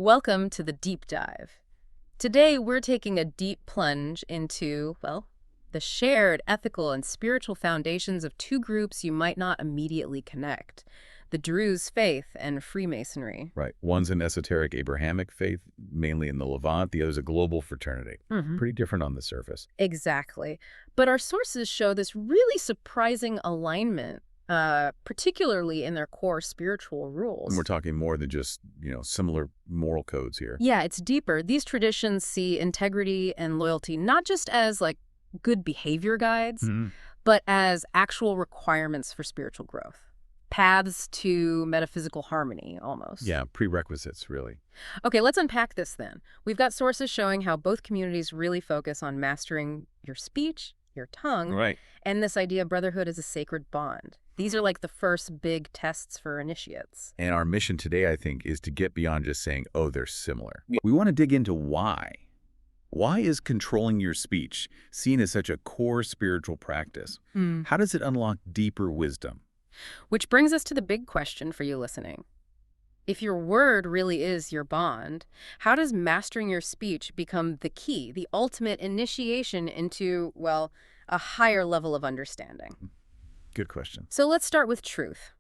Welcome to the deep dive. Today, we're taking a deep plunge into, well, the shared ethical and spiritual foundations of two groups you might not immediately connect: the Druze faith and Freemasonry. Right. One's an esoteric Abrahamic faith, mainly in the Levant. The other's a global fraternity. Pretty different on the surface. Exactly. But our sources show this really surprising alignment, particularly in their core spiritual rules. And we're talking more than just, similar moral codes here. Yeah, it's deeper. These traditions see integrity and loyalty not just as, good behavior guides, but as actual requirements for spiritual growth. Paths to metaphysical harmony, almost. Yeah, prerequisites, really. Okay, let's unpack this then. We've got sources showing how both communities really focus on mastering your speech, your tongue, Right. and this idea of brotherhood as a sacred bond. These are like the first big tests for initiates. And our mission today, I think, is to get beyond just saying, oh, they're similar. We want to dig into why. Why is controlling your speech seen as such a core spiritual practice? How does it unlock deeper wisdom? Which brings us to the big question for you listening. If your word really is your bond, how does mastering your speech become the key, the ultimate initiation into, well, a higher level of understanding? Good question. So let's start with truth.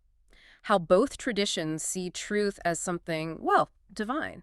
How both traditions see truth as something, well, divine.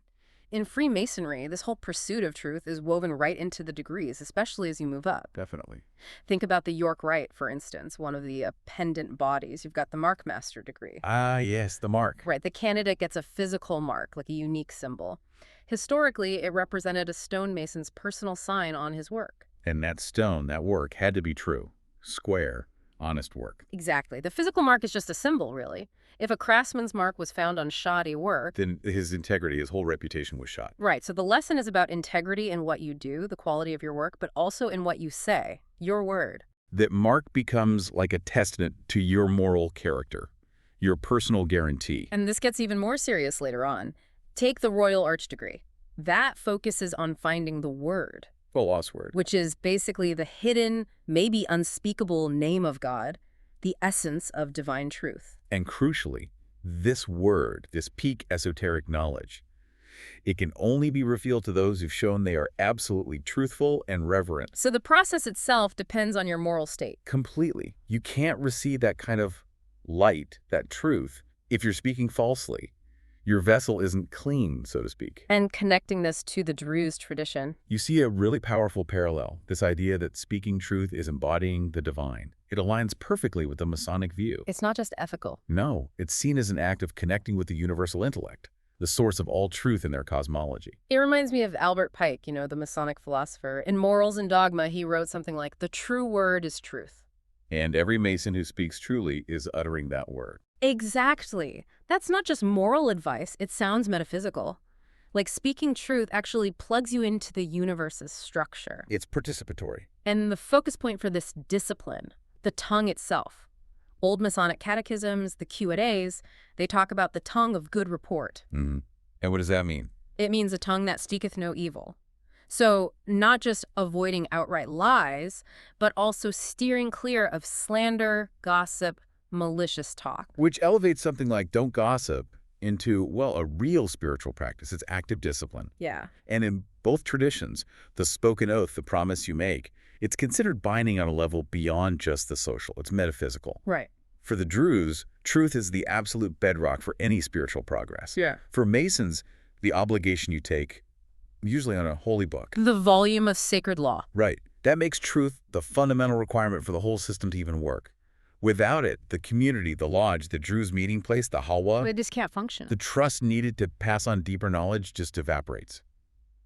In Freemasonry, this whole pursuit of truth is woven right into the degrees, especially as you move up. Definitely. Think about the York Rite, for instance, one of the pendant bodies. You've got the Markmaster degree. Ah, yes, the mark. Right, the candidate gets a physical mark, like a unique symbol. Historically, it represented a stonemason's personal sign on his work. And that stone, that work, had to be true, square, honest work. Exactly. The physical mark is just a symbol, really. If a craftsman's mark was found on shoddy work, Then his integrity, his whole reputation was shot. right, so the lesson is about integrity in what you do, the quality of your work, but also in what you say, your word. That mark becomes like a testament to your moral character, your personal guarantee. And this gets even more serious later on. Take the Royal Arch degree. That focuses on finding the word, The lost word. which is basically the hidden, maybe unspeakable name of God, the essence of divine truth. And crucially, this word, this peak esoteric knowledge, it can only be revealed to those who've shown they are absolutely truthful and reverent. So the process itself depends on your moral state. Completely. You can't receive that kind of light, that truth, if you're speaking falsely. Your vessel isn't clean, so to speak. And connecting this to the Druze tradition. You see a really powerful parallel, this idea that speaking truth is embodying the divine. It aligns perfectly with the Masonic view. It's not just ethical. No, it's seen as an act of connecting with the universal intellect, the source of all truth in their cosmology. It reminds me of Albert Pike, the Masonic philosopher. In Morals and Dogma, he wrote something like, "The true word is truth." And every Mason who speaks truly is uttering that word. Exactly. That's not just moral advice, it sounds metaphysical. Like speaking truth actually plugs you into the universe's structure. It's participatory. And the focus point for this discipline, the tongue itself. Old Masonic catechisms, the Q&As, they talk about the tongue of good report. And what does that mean? It means a tongue that speaketh no evil. So not just avoiding outright lies, but also steering clear of slander, gossip, malicious talk. Which elevates something like don't gossip into, well, a real spiritual practice. It's active discipline. Yeah. And in both traditions, the spoken oath, the promise you make, it's considered binding on a level beyond just the social. It's metaphysical. Right. For the Druze, truth is the absolute bedrock for any spiritual progress. Yeah. For Masons, the obligation you take, usually on a holy book. The volume of sacred law. Right. That makes truth the fundamental requirement for the whole system to even work. Without it, the community, the lodge, the Druze meeting place, the halwa, It just can't function. the trust needed to pass on deeper knowledge just evaporates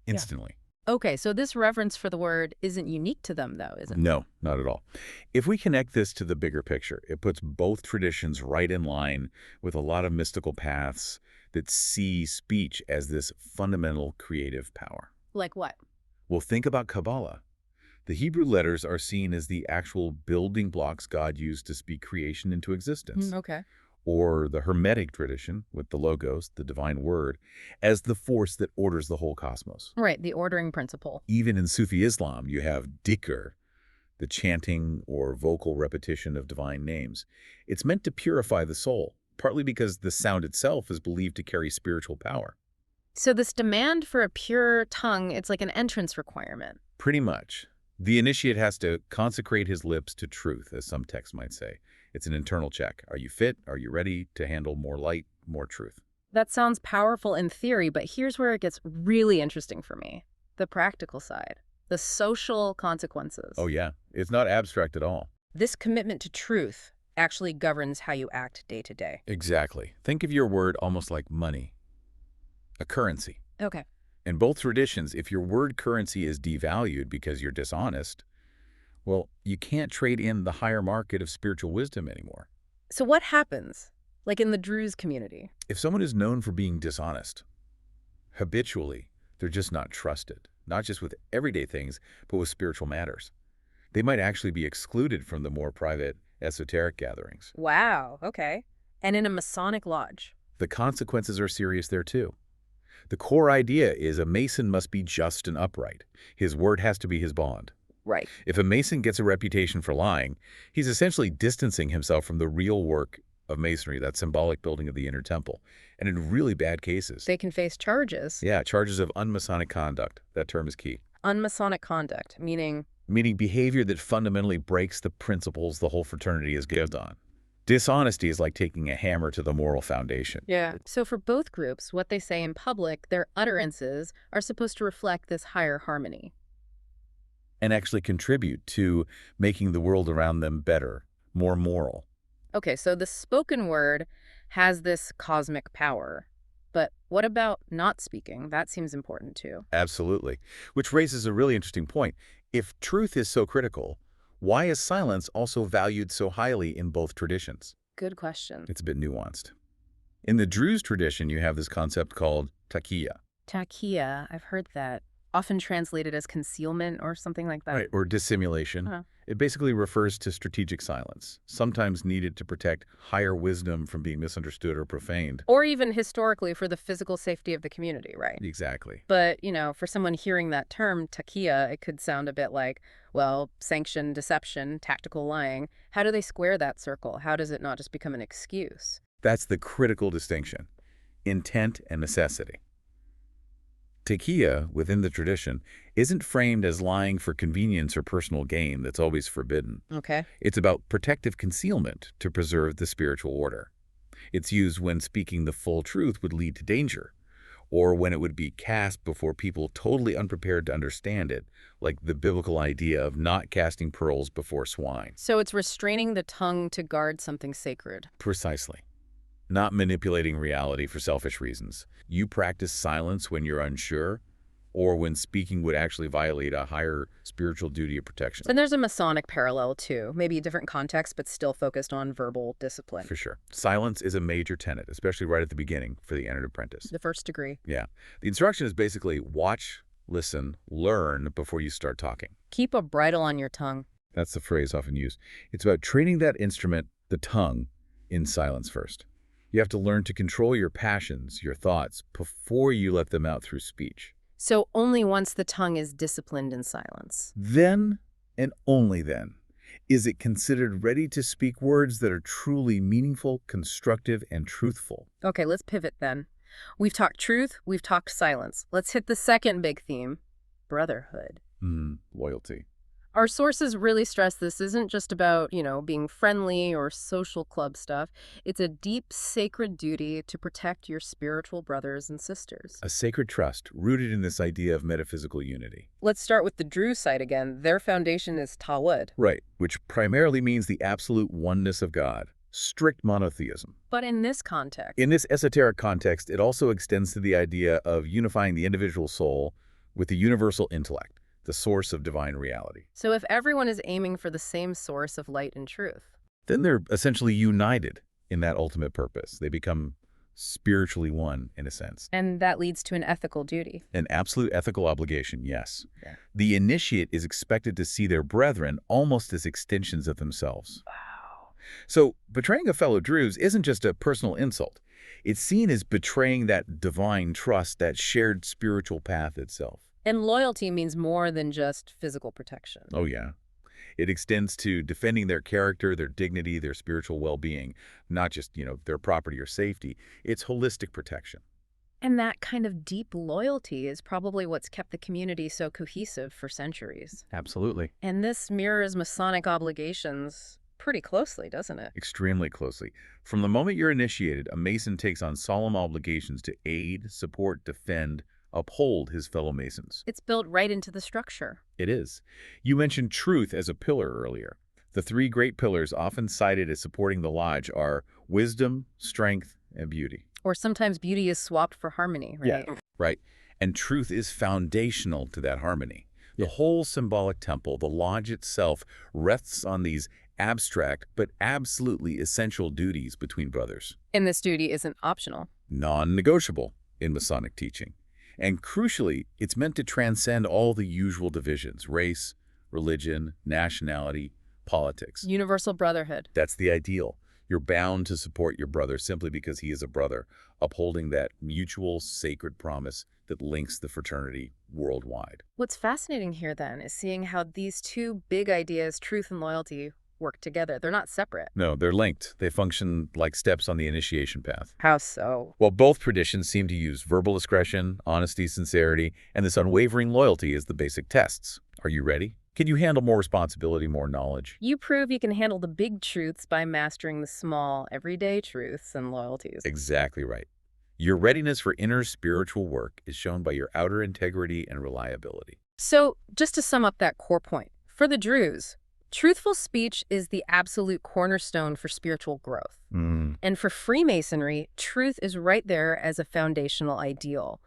instantly. Okay, so this reverence for the word isn't unique to them, though, is it? No, not at all. If we connect this to the bigger picture, it puts both traditions right in line with a lot of mystical paths that see speech as this fundamental creative power. Like what? Well, think about Kabbalah. The Hebrew letters are seen as the actual building blocks God used to speak creation into existence. Okay. Or the Hermetic tradition, with the Logos, the divine word, as the force that orders the whole cosmos. Right, the ordering principle. Even in Sufi Islam, you have dhikr, the chanting or vocal repetition of divine names. It's meant to purify the soul, partly because the sound itself is believed to carry spiritual power. So this demand for a pure tongue, it's like an entrance requirement. Pretty much. The initiate has to consecrate his lips to truth, as some texts might say. It's an internal check. Are you fit? Are you ready to handle more light, more truth? That sounds powerful in theory, but here's where it gets really interesting for me. The practical side. The social consequences. Oh yeah, it's not abstract at all. This commitment to truth actually governs how you act day to day. Exactly. Think of your word almost like money, a currency. Okay. In both traditions, if your word currency is devalued because you're dishonest, well, you can't trade in the higher market of spiritual wisdom anymore. So what happens, like in the Druze community? If someone is known for being dishonest, habitually, they're just not trusted, not just with everyday things, but with spiritual matters. They might actually be excluded from the more private, esoteric gatherings. Wow, okay. And in a Masonic lodge? The consequences are serious there too. The core idea is a Mason must be just and upright. His word has to be his bond. Right. If a Mason gets a reputation for lying, he's essentially distancing himself from the real work of Masonry, that symbolic building of the inner temple. And in really bad cases, They can face charges. yeah, charges of unmasonic conduct. That term is key. Unmasonic conduct, meaning Meaning behavior that fundamentally breaks the principles the whole fraternity is built on. Dishonesty is like taking a hammer to the moral foundation. yeah. So for both groups, what they say in public, their utterances are supposed to reflect this higher harmony. And actually contribute to making the world around them better, more moral. Okay, so the spoken word has this cosmic power. But what about not speaking? That seems important too. Absolutely. Which raises a really interesting point. If truth is so critical, why is silence also valued so highly in both traditions? Good question. It's a bit nuanced. In the Druze tradition, you have this concept called takia, Takia, I've heard that. Often translated as concealment or something like that. or dissimulation. Huh. It basically refers to strategic silence, sometimes needed to protect higher wisdom from being misunderstood or profaned. Or even historically for the physical safety of the community, right? Exactly. But, for someone hearing that term, takia, it could sound a bit like, well, sanctioned deception, tactical lying. How do they square that circle? How does it not just become an excuse? That's the critical distinction: intent and necessity. Takia, within the tradition, isn't framed as lying for convenience or personal gain that's always forbidden. Okay. It's about protective concealment to preserve the spiritual order. It's used when speaking the full truth would lead to danger, or when it would be cast before people totally unprepared to understand it, like the biblical idea of not casting pearls before swine. So it's restraining the tongue to guard something sacred. Precisely. Not manipulating reality for selfish reasons. You practice silence when you're unsure, or when speaking would actually violate a higher spiritual duty of protection. And there's a Masonic parallel too, maybe a different context, but still focused on verbal discipline. For sure. Silence is a major tenet, especially right at the beginning for the entered apprentice. The first degree. Yeah. The instruction is basically watch, listen, learn before you start talking. Keep a bridle on your tongue. That's the phrase often used. It's about training that instrument, the tongue, in silence first. You have to learn to control your passions, your thoughts, before you let them out through speech. So only once the tongue is disciplined in silence. Then, and only then, is it considered ready to speak words that are truly meaningful, constructive, and truthful. Okay, let's pivot then. We've talked truth, we've talked silence. Let's hit the second big theme, brotherhood. Loyalty. Our sources really stress this isn't just about, being friendly or social club stuff. It's a deep, sacred duty to protect your spiritual brothers and sisters. A sacred trust rooted in this idea of metaphysical unity. Let's start with the Druze side again. Their foundation is Tawud. Right, which primarily means the absolute oneness of God. Strict monotheism. But in this context, In this esoteric context, it also extends to the idea of unifying the individual soul with the universal intellect, the source of divine reality. so if everyone is aiming for the same source of light and truth, Then they're essentially united in that ultimate purpose. They become spiritually one, in a sense. and that leads to an ethical duty. An absolute ethical obligation, yes. Yeah. The initiate is expected to see their brethren almost as extensions of themselves. Wow. So betraying a fellow Druze isn't just a personal insult. It's seen as betraying that divine trust, that shared spiritual path itself. And loyalty means more than just physical protection. Oh, yeah. It extends to defending their character, their dignity, their spiritual well-being, not just, their property or safety. It's holistic protection. And that kind of deep loyalty is probably what's kept the community so cohesive for centuries. Absolutely. And this mirrors Masonic obligations pretty closely, doesn't it? Extremely closely. From the moment you're initiated, a Mason takes on solemn obligations to aid, support, defend, uphold his fellow Masons. It's built right into the structure. It is. You mentioned truth as a pillar earlier. The three great pillars often cited as supporting the lodge are wisdom, strength, and beauty. Or sometimes beauty is swapped for harmony, right? Yeah. Right. And truth is foundational to that harmony. The whole symbolic temple, the lodge itself, rests on these abstract but absolutely essential duties between brothers. And this duty isn't optional. Non-negotiable in Masonic teaching. And crucially, it's meant to transcend all the usual divisions: race, religion, nationality, politics. Universal brotherhood. That's the ideal. You're bound to support your brother simply because he is a brother, upholding that mutual sacred promise that links the fraternity worldwide. What's fascinating here, then, is seeing how these two big ideas, truth and loyalty, work together. They're not separate. No, they're linked. They function like steps on the initiation path. How so? Well, both traditions seem to use verbal discretion, honesty, sincerity, and this unwavering loyalty as the basic tests. Are you ready? Can you handle more responsibility, more knowledge? You prove you can handle the big truths by mastering the small, everyday truths and loyalties. Exactly right. Your readiness for inner spiritual work is shown by your outer integrity and reliability. So, just to sum up that core point, for the Druze, truthful speech is the absolute cornerstone for spiritual growth. And for Freemasonry, truth is right there as a foundational ideal,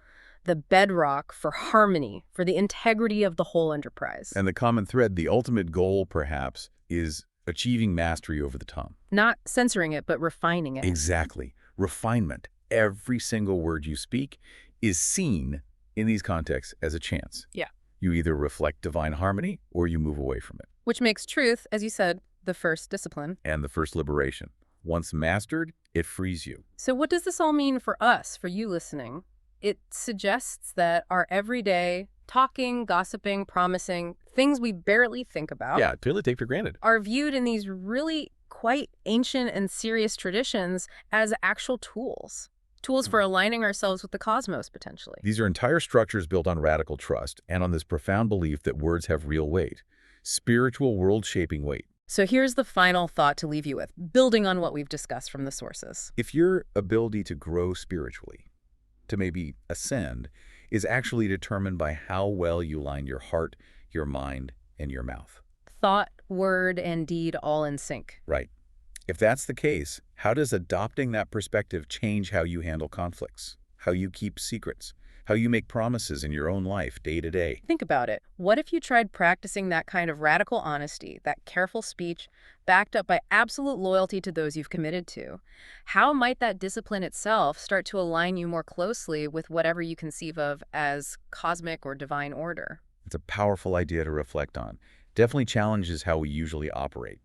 the bedrock for harmony, for the integrity of the whole enterprise. And the common thread, the ultimate goal, perhaps, is achieving mastery over the tongue. Not censoring it, but refining it. Exactly. Refinement. Every single word you speak is seen in these contexts as a chance. Yeah. You either reflect divine harmony or you move away from it. Which makes truth, as you said, the first discipline. And the first liberation. Once mastered, it frees you. So what does this all mean for us, for you listening? It suggests that our everyday talking, gossiping, promising, things we barely think about, Yeah, totally take for granted. are viewed in these really quite ancient and serious traditions as actual tools. Tools for aligning ourselves with the cosmos, potentially. These are entire structures built on radical trust and on this profound belief that words have real weight. Spiritual world-shaping weight. So here's the final thought to leave you with, building on what we've discussed from the sources. If your ability to grow spiritually, to maybe ascend, is actually determined by how well you line your heart, your mind, and your mouth. Thought, word, and deed all in sync. Right. If that's the case, how does adopting that perspective change how you handle conflicts, how you keep secrets, how you make promises in your own life day to day? Think about it. What if you tried practicing that kind of radical honesty, that careful speech, backed up by absolute loyalty to those you've committed to? How might that discipline itself start to align you more closely with whatever you conceive of as cosmic or divine order? It's a powerful idea to reflect on. Definitely challenges how we usually operate.